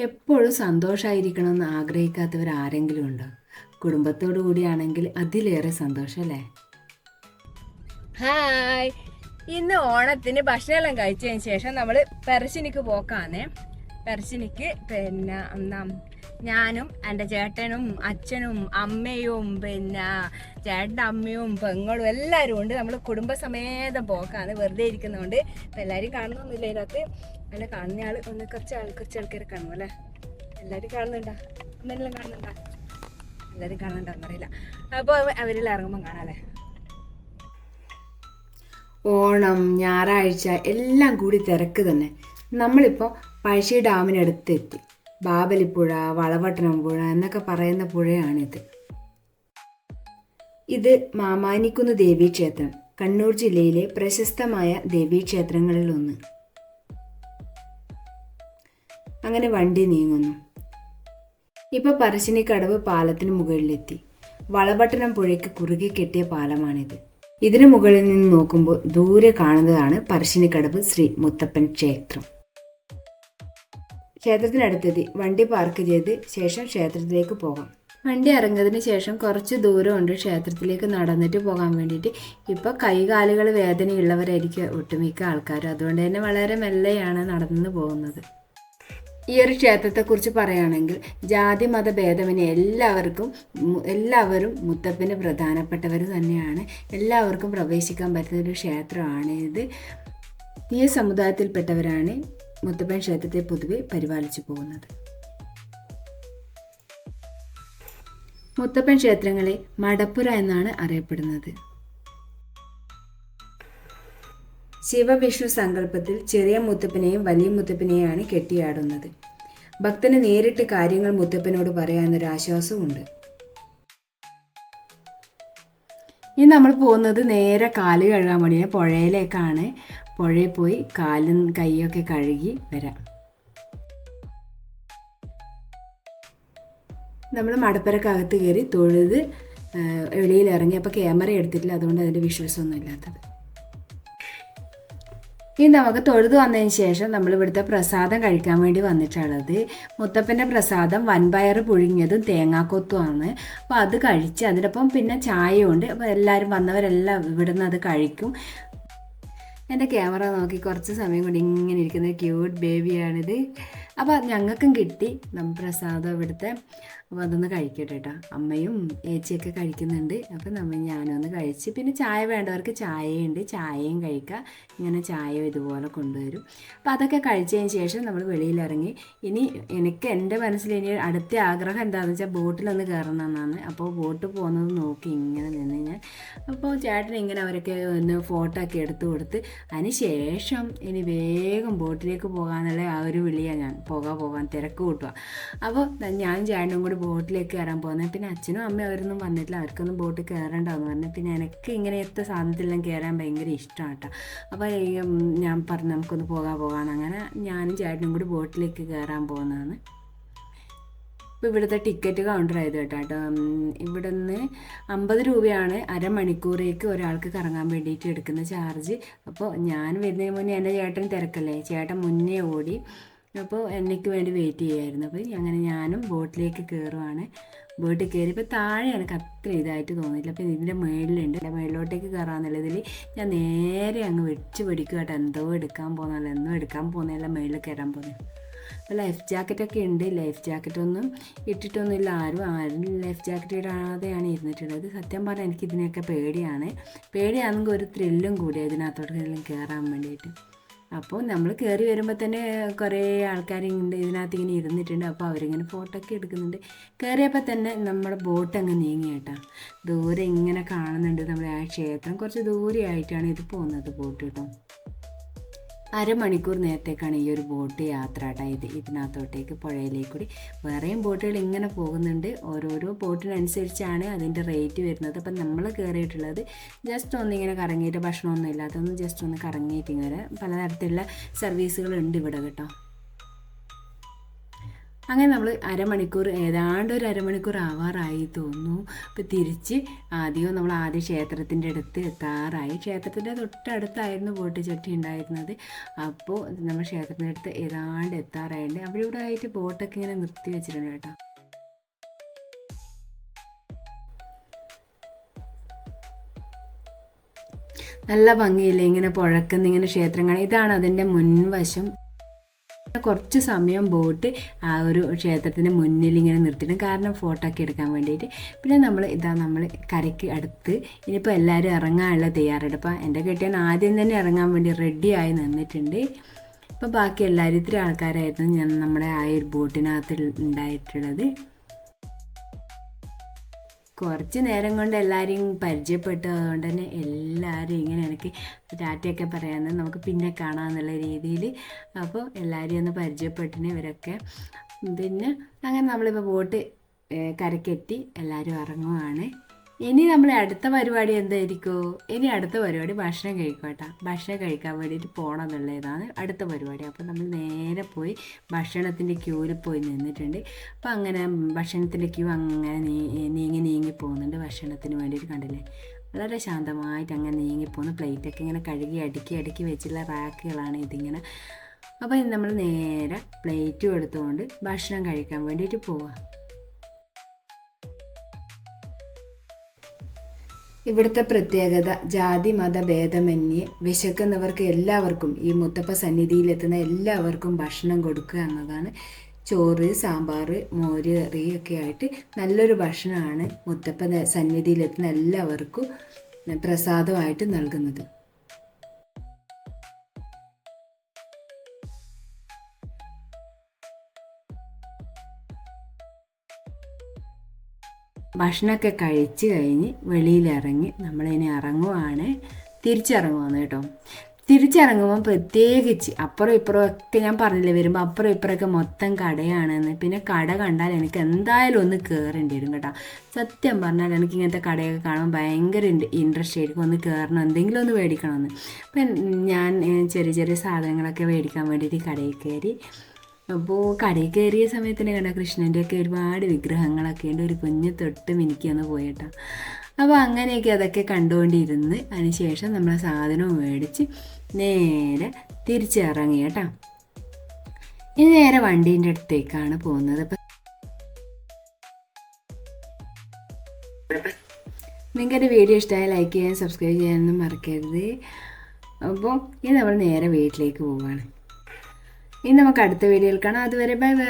എപ്പോഴും സന്തോഷമായിരിക്കണമെന്ന് ആഗ്രഹിക്കാത്തവർ ആരെങ്കിലും ഉണ്ടോ? കുടുംബത്തോടു കൂടിയാണെങ്കിൽ അതിലേറെ സന്തോഷം അല്ലേ? ഹായ്, ഇന്ന് ഓണത്തിന് ഭക്ഷണമെല്ലാം കഴിച്ചതിന് ശേഷം നമ്മൾ പെരശ്ശിനിക്ക് പോക്കാന്നേ. പെരശ്ശിനിക്ക് ഞാനും എൻ്റെ ചേട്ടനും അച്ഛനും അമ്മയും ചേട്ടൻ്റെ അമ്മയും പെങ്ങളും എല്ലാവരും ഉണ്ട്. നമ്മൾ കുടുംബസമേതം പോക്കാണ്. വെറുതെ ഇരിക്കുന്നതുകൊണ്ട് ഇപ്പം എല്ലാവരും കാണുന്നൊന്നുമില്ല. ഇതിനകത്ത് അല്ല കാണുന്ന ആൾ കുറച്ച് ആൾക്കാരെ കാണും അല്ലേ? എല്ലാവരും കാണുന്നുണ്ടാ? അമ്മയെല്ലാം കാണുന്നുണ്ടാ? എല്ലാവരും കാണുന്നുണ്ടോന്നറിയില്ല. അപ്പോൾ അവരെല്ലാം ഇറങ്ങുമ്പം കാണാമല്ലേ? ഓണം, ഞായറാഴ്ച എല്ലാം കൂടി തിരക്ക് തന്നെ. നമ്മളിപ്പോൾ പഴശ്ശി ഡാമിനടുത്തെത്തി. ബാബലിപ്പുഴ, വളപട്ടണം പുഴ എന്നൊക്കെ പറയുന്ന പുഴയാണിത്. ഇത് മാമാനിക്കുന്ന് ദേവീക്ഷേത്രം, കണ്ണൂർ ജില്ലയിലെ പ്രശസ്തമായ ദേവീക്ഷേത്രങ്ങളിലൊന്ന്. അങ്ങനെ വണ്ടി നീങ്ങുന്നു. ഇപ്പോൾ പറശ്ശിനിക്കടവ് പാലത്തിന് മുകളിലെത്തി. വളപട്ടണം പുഴയ്ക്ക് കുറുകെ കെട്ടിയ പാലമാണിത്. ഇതിനു മുകളിൽ നിന്ന് നോക്കുമ്പോൾ ദൂരെ കാണുന്നതാണ് പറശ്ശിനിക്കടവ് ശ്രീ മുത്തപ്പൻ ക്ഷേത്രം. ക്ഷേത്രത്തിനടുത്തെത്തി വണ്ടി പാർക്ക് ചെയ്ത് ശേഷം ക്ഷേത്രത്തിലേക്ക് പോകാം. വണ്ടി ഇറങ്ങിയതിന് ശേഷം കുറച്ച് ദൂരമുണ്ട് ക്ഷേത്രത്തിലേക്ക് നടന്നിട്ട് പോകാൻ വേണ്ടിയിട്ട്. ഇപ്പോൾ കൈകാലുകൾ വേദനയുള്ളവരായിരിക്കും ഒട്ടുമിക്ക ആൾക്കാരും. അതുകൊണ്ട് തന്നെ വളരെ മെല്ലെയാണ് നടന്നു പോകുന്നത്. ഈ ഒരു ക്ഷേത്രത്തെക്കുറിച്ച് പറയുകയാണെങ്കിൽ ജാതി മത ഭേദമന്യേ എല്ലാവരും മുത്തപ്പന് പ്രധാനപ്പെട്ടവർ തന്നെയാണ്. എല്ലാവർക്കും പ്രവേശിക്കാൻ പറ്റുന്ന ഒരു ക്ഷേത്രമാണ് ഇത്. ഈ സമുദായത്തിൽപ്പെട്ടവരാണ് മുത്തപ്പൻ ക്ഷേത്രത്തെ പൊതുവെ പരിപാലിച്ചു പോകുന്നത്. മുത്തപ്പൻ ക്ഷേത്രങ്ങളെ മടപ്പുര എന്നാണ് അറിയപ്പെടുന്നത്. ശിവവിഷ്ണു സങ്കല്പത്തിൽ ചെറിയ മുത്തപ്പനെയും വലിയ മുത്തപ്പനെയാണ് കെട്ടിയാടുന്നത്. ഭക്തന് നേരിട്ട് കാര്യങ്ങൾ മുത്തപ്പനോട് പറയാനൊരു ആശ്വാസമുണ്ട്. ഇനി നമ്മൾ പോകുന്നത് നേരെ കാല് കഴുകാൻ വേണ്ടിയാണ് പുഴയിലേക്കാണ്. പുഴയിൽ പോയി കാലും കൈയൊക്കെ കഴുകി വരാം. നമ്മൾ മടപ്പുരക്കകത്ത് കയറി തൊഴുത് വെളിയിൽ ഇറങ്ങി. അപ്പോൾ ക്യാമറ എടുത്തിട്ടില്ല, അതുകൊണ്ട് അതിൻ്റെ വിഷ്വൽസൊന്നും ഇല്ലാത്തത്. ഇനി നമുക്ക് തൊഴുത് വന്നതിന് ശേഷം നമ്മൾ ഇവിടുത്തെ പ്രസാദം കഴിക്കാൻ വേണ്ടി വന്നിട്ടുള്ളത്. മുത്തപ്പൻ്റെ പ്രസാദം വൻപയർ പുഴുങ്ങിയതും തേങ്ങാക്കൊത്തുമാണ്. അപ്പോൾ അത് കഴിച്ച് അതിനൊപ്പം പിന്നെ ചായയുണ്ട്. അപ്പോൾ എല്ലാവരും വന്നവരെല്ലാം ഇവിടുന്ന് അത് കഴിക്കും. എൻ്റെ ക്യാമറ നോക്കി കുറച്ച് സമയം കൊണ്ട് ഇങ്ങനെ ഇരിക്കുന്ന ക്യൂട്ട് ബേബിയാണിത്. അപ്പോൾ ഞങ്ങൾക്കും കിട്ടി പ്രസാദം ഇവിടുത്തെ. അപ്പോൾ അതൊന്ന് കഴിക്കട്ടെ കേട്ടോ. അമ്മയും ഏച്ചിയൊക്കെ കഴിക്കുന്നുണ്ട്. അപ്പോൾ ഞാനൊന്ന് കഴിച്ച്, പിന്നെ ചായ വേണ്ടവർക്ക് ചായയുണ്ട്, ചായയും കഴിക്കുക. ഇങ്ങനെ ചായ ഇതുപോലെ കൊണ്ടുവരും. അപ്പോൾ അതൊക്കെ കഴിച്ചതിന് ശേഷം നമ്മൾ വെളിയിലിറങ്ങി. ഇനി എനിക്ക് എൻ്റെ മനസ്സിൽ ഇനി അടുത്ത ആഗ്രഹം എന്താണെന്ന് വെച്ചാൽ ബോട്ടിലൊന്ന് കയറണമെന്നാണ്. അപ്പോൾ ബോട്ട് പോകുന്നത് നോക്കി ഇങ്ങനെ നിന്ന് ഞാൻ. അപ്പോൾ ചേട്ടൻ ഇങ്ങനെ അവരൊക്കെ ഒന്ന് ഫോട്ടോ ഒക്കെ എടുത്തു കൊടുത്ത് അതിന് ശേഷം ഇനി വേഗം ബോട്ടിലേക്ക് പോകാനുള്ള ആ ഒരു വിളിയാണ്. പോകാൻ തിരക്ക് കൂട്ടുക. അപ്പോൾ ഞാൻ ചേട്ടനും കൂടി ബോട്ടിലേക്ക് കയറാൻ പോകുന്നത്. പിന്നെ അച്ഛനും അമ്മയും അവരൊന്നും വന്നിട്ടില്ല, അവർക്കൊന്നും ബോട്ടിൽ കയറണ്ടെന്ന് പറഞ്ഞു. പിന്നെ എനിക്ക് ഇങ്ങനെയത്തെ സാധനത്തിലെല്ലാം കയറാൻ ഭയങ്കര ഇഷ്ടമാണ് കേട്ടോ. അപ്പോൾ ഞാൻ പറഞ്ഞു നമുക്കൊന്ന് പോകാമെന്ന്. അങ്ങനെ ഞാനും ചേട്ടനും കൂടി ബോട്ടിലേക്ക് കയറാൻ പോകുന്നതാണ്. ഇപ്പോൾ ഇവിടുത്തെ ടിക്കറ്റ് കൗണ്ടർ ആയത് കേട്ടോ. ഇവിടെ നിന്ന് 50 രൂപയാണ് അരമണിക്കൂറേക്ക് ഒരാൾക്ക് കറങ്ങാൻ വേണ്ടിയിട്ട് എടുക്കുന്ന ചാർജ്. അപ്പോൾ ഞാൻ വരുന്നതിന് മുന്നേ എൻ്റെ ചേട്ടൻ തിരക്കല്ലേ, ചേട്ടൻ മുന്നേ ഓടി. അപ്പോൾ എനിക്ക് വേണ്ടി വെയിറ്റ് ചെയ്യുമായിരുന്നു. അപ്പോൾ അങ്ങനെ ഞാനും ബോട്ടിലേക്ക് കയറുവാണ്. ബോട്ടിൽ കയറിയപ്പോൾ താഴെ എനിക്ക് അത്ര ഇതായിട്ട് തോന്നിയില്ല. അപ്പോൾ ഇതിൻ്റെ മേളിലുണ്ട്. മേളിലോട്ടേക്ക് കയറാമെന്നുള്ളതിൽ ഞാൻ നേരെ അങ്ങ് വെച്ച് പിടിക്കുക കേട്ടോ. എന്തോ എടുക്കാൻ പോകുന്നതല്ല, എന്തോ എടുക്കാൻ പോകുന്നതല്ല, മേളിൽ കയറാൻ പോകുന്നത്. അപ്പോൾ ലൈഫ് ജാക്കറ്റൊക്കെ ഉണ്ട്. ലൈഫ് ജാക്കറ്റൊന്നും ഇട്ടിട്ടൊന്നുമില്ല. ആരും ലൈഫ് ജാക്കറ്റ് ഇടാതെയാണ് ഇരുന്നിട്ടുള്ളത്. സത്യം പറഞ്ഞാൽ എനിക്കിതിനൊക്കെ പേടിയാണെങ്കിൽ ഒരു ത്രില്ലും കൂടി ഇതിനകത്തോട്ട് കയറാൻ വേണ്ടിയിട്ട്. അപ്പോൾ നമ്മൾ കയറി വരുമ്പോൾ തന്നെ കുറേ ആൾക്കാർ ഇതിനകത്ത് ഇങ്ങനെ ഇരുന്നിട്ടുണ്ട്. അപ്പോൾ അവരിങ്ങനെ ഫോട്ടോ ഒക്കെ എടുക്കുന്നുണ്ട്. കയറിയപ്പോൾ തന്നെ നമ്മുടെ ബോട്ട് അങ്ങ് നീങ്ങി കേട്ടോ. ദൂരെ ഇങ്ങനെ കാണുന്നുണ്ട് നമ്മുടെ ആ ക്ഷേത്രം. കുറച്ച് ദൂരെയായിട്ടാണ് ഇത് പോകുന്നത് ബോട്ട് കേട്ടോ. അരമണിക്കൂർ നേരത്തേക്കാണ് ഈ ഒരു ബോട്ട് യാത്ര കേട്ടോ. ഇതിനകത്തോട്ടേക്ക് പുഴയിലേക്ക് കൂടി വേറെയും ബോട്ടുകൾ ഇങ്ങനെ പോകുന്നുണ്ട്. ഓരോരോ ബോട്ടിനനുസരിച്ചാണ് അതിൻ്റെ റേറ്റ് വരുന്നത്. അപ്പം നമ്മൾ കയറിയിട്ടുള്ളത് ജസ്റ്റ് ഒന്നിങ്ങനെ കറങ്ങിയിട്ട്, ഭക്ഷണമൊന്നും ഇല്ലാത്തൊന്ന് ജസ്റ്റ് ഒന്ന് കറങ്ങിയിട്ട് ഇങ്ങനെ പലതരത്തിലുള്ള സർവീസുകളുണ്ട് ഇവിടെ കേട്ടോ. അങ്ങനെ നമ്മൾ അരമണിക്കൂർ ഏതാണ്ട് ഒരു അരമണിക്കൂർ ആവാറായി തോന്നുന്നു. ഇപ്പോൾ തിരിച്ച് ആദ്യം ക്ഷേത്രത്തിൻ്റെ അടുത്ത് എത്താറായി. ക്ഷേത്രത്തിൻ്റെ തൊട്ടടുത്തായിരുന്നു ബോട്ട് ചട്ടി ഉണ്ടായിരുന്നത്. അപ്പോൾ നമ്മൾ ക്ഷേത്രത്തിൻ്റെ അടുത്ത് ഏതാണ്ട് എത്താറായിട്ടുണ്ട്. അവിടെ ഇവിടെ ആയിട്ട് ബോട്ടൊക്കെ ഇങ്ങനെ നിർത്തി വെച്ചിട്ടുണ്ട് കേട്ടോ. നല്ല ഭംഗിയില്ലേ ഇങ്ങനെ പുഴക്കുന്ന ഇങ്ങനെ ക്ഷേത്രങ്ങൾ. ഇതാണ് അതിൻ്റെ മുൻവശം. കുറച്ച് സമയം ബോട്ട് ആ ഒരു ക്ഷേത്രത്തിൻ്റെ മുന്നിൽ ഇങ്ങനെ നിർത്തിയിടും, കാരണം ഫോട്ടോ ഒക്കെ എടുക്കാൻ വേണ്ടിയിട്ട്. പിന്നെ നമ്മൾ കരയ്ക്ക് അടുത്ത് ഇനിയിപ്പോൾ എല്ലാവരും ഇറങ്ങാനുള്ള തയ്യാറെടുപ്പ്. എൻ്റെ കെട്ടിയൻ ആദ്യം തന്നെ ഇറങ്ങാൻ വേണ്ടി റെഡിയായി നിന്നിട്ടുണ്ട്. ഇപ്പോൾ ബാക്കി എല്ലാവരും ഇത്തിരി ആൾക്കാരായിരുന്നു നമ്മുടെ ആ ഒരു ബോട്ടിനകത്ത് ഉണ്ടായിട്ടുള്ളത്. കുറച്ച് നേരം കൊണ്ട് എല്ലാവരെയും പരിചയപ്പെട്ടു. അതുകൊണ്ട് തന്നെ എല്ലാവരും ഇങ്ങനെ എനിക്ക് ടാറ്റയൊക്കെ പറയാമെന്ന് നമുക്ക് പിന്നെ കാണാമെന്നുള്ള രീതിയിൽ. അപ്പോൾ എല്ലാവരെയും ഒന്ന് പരിചയപ്പെട്ടിന് ഇവരൊക്കെ. പിന്നെ അങ്ങനെ നമ്മളിപ്പോൾ ബോട്ട് കരക്കെത്തി എല്ലാവരും ഇറങ്ങുവാണ്. ഇനി നമ്മൾ അടുത്ത പരിപാടി എന്തായിരിക്കുമോ? ഇനി അടുത്ത പരിപാടി ഭക്ഷണം കഴിക്കട്ടോ. ഭക്ഷണം കഴിക്കാൻ വേണ്ടിയിട്ട് പോകണം എന്നുള്ളതാണ് അടുത്ത പരിപാടി. അപ്പോൾ നമ്മൾ നേരെ പോയി ഭക്ഷണത്തിൻ്റെ ക്യൂവിൽ പോയി നിന്നിട്ടുണ്ട്. അപ്പോൾ അങ്ങനെ ഭക്ഷണത്തിൻ്റെ ക്യൂ അങ്ങനെ നീങ്ങി പോകുന്നുണ്ട്. ഭക്ഷണത്തിന് വേണ്ടിയിട്ട് കണ്ടില്ലേ, വളരെ ശാന്തമായിട്ട് അങ്ങനെ നീങ്ങിപ്പോകുന്നു. പ്ലേറ്റൊക്കെ ഇങ്ങനെ കഴുകി അടുക്കി വെച്ചുള്ള റാക്കുകളാണ് ഇതിങ്ങനെ. അപ്പോൾ നമ്മൾ നേരെ പ്ലേറ്റും എടുത്തുകൊണ്ട് ഭക്ഷണം കഴിക്കാൻ വേണ്ടിയിട്ട് പോവാം. ഇവിടുത്തെ പ്രത്യേകത ജാതി മത ഭേദമന്യേ വിശക്കുന്നവർക്ക് എല്ലാവർക്കും, ഈ മുത്തപ്പ സന്നിധിയിലെത്തുന്ന എല്ലാവർക്കും ഭക്ഷണം കൊടുക്കുക എന്നതാണ്. ചോറ്, സാമ്പാർ, മോര് കറിയൊക്കെ ആയിട്ട് നല്ലൊരു ഭക്ഷണമാണ് മുത്തപ്പ സന്നിധിയിലെത്തുന്ന എല്ലാവർക്കും പ്രസാദമായിട്ട് നൽകുന്നത്. ഭക്ഷണമൊക്കെ കഴിച്ച് കഴിഞ്ഞ് വെളിയിലിറങ്ങി നമ്മളിനി തിരിച്ചിറങ്ങുവാണ് കേട്ടോ. തിരിച്ചിറങ്ങുമ്പോൾ പ്രത്യേകിച്ച് അപ്പുറം ഇപ്പുറം ഒക്കെ ഞാൻ പറഞ്ഞില്ലേ, വരുമ്പോൾ അപ്പുറം ഇപ്പുറമൊക്കെ മൊത്തം കടയാണെന്ന്. പിന്നെ കട കണ്ടാൽ എനിക്ക് എന്തായാലും ഒന്ന് കയറേണ്ടി വരും കേട്ടോ. സത്യം പറഞ്ഞാൽ എനിക്ക് ഇങ്ങനത്തെ കടയൊക്കെ കാണുമ്പോൾ ഭയങ്കര ഇൻട്രസ്റ്റ് ആയിരിക്കും, ഒന്ന് കയറണം, എന്തെങ്കിലും ഒന്ന് മേടിക്കണമെന്ന്. അപ്പം ഞാൻ ചെറിയ സാധനങ്ങളൊക്കെ മേടിക്കാൻ വേണ്ടിയിട്ട് കടയിൽ കയറി. അപ്പോൾ കടയിൽ കയറിയ സമയത്തിന് കണ്ട കൃഷ്ണൻ്റെയൊക്കെ ഒരുപാട് വിഗ്രഹങ്ങളൊക്കെ ഉണ്ട്. ഒരു കുഞ്ഞ് തൊട്ട് മിനിക്കൊന്ന് പോയിട്ടോ. അപ്പോൾ അങ്ങനെയൊക്കെ അതൊക്കെ കണ്ടുകൊണ്ടിരുന്ന് അതിന് ശേഷം നമ്മൾ സാധനവും മേടിച്ച് നേരെ തിരിച്ചിറങ്ങി കേട്ടോ. ഇനി നേരെ വണ്ടീൻ്റെ അടുത്തേക്കാണ് പോകുന്നത്. അപ്പം നിങ്ങളുടെ വീഡിയോ ഇഷ്ടമായി ലൈക്ക് ചെയ്യാൻ സബ്സ്ക്രൈബ് ചെയ്യാനൊന്നും മറക്കരുത്. അപ്പോൾ ഇനി നമ്മൾ നേരെ വീട്ടിലേക്ക് പോവുകയാണ്. ഇനി നമുക്ക് അടുത്ത വീഡിയോയിൽ കാണാം. അതുവരെ ബൈ ബൈ.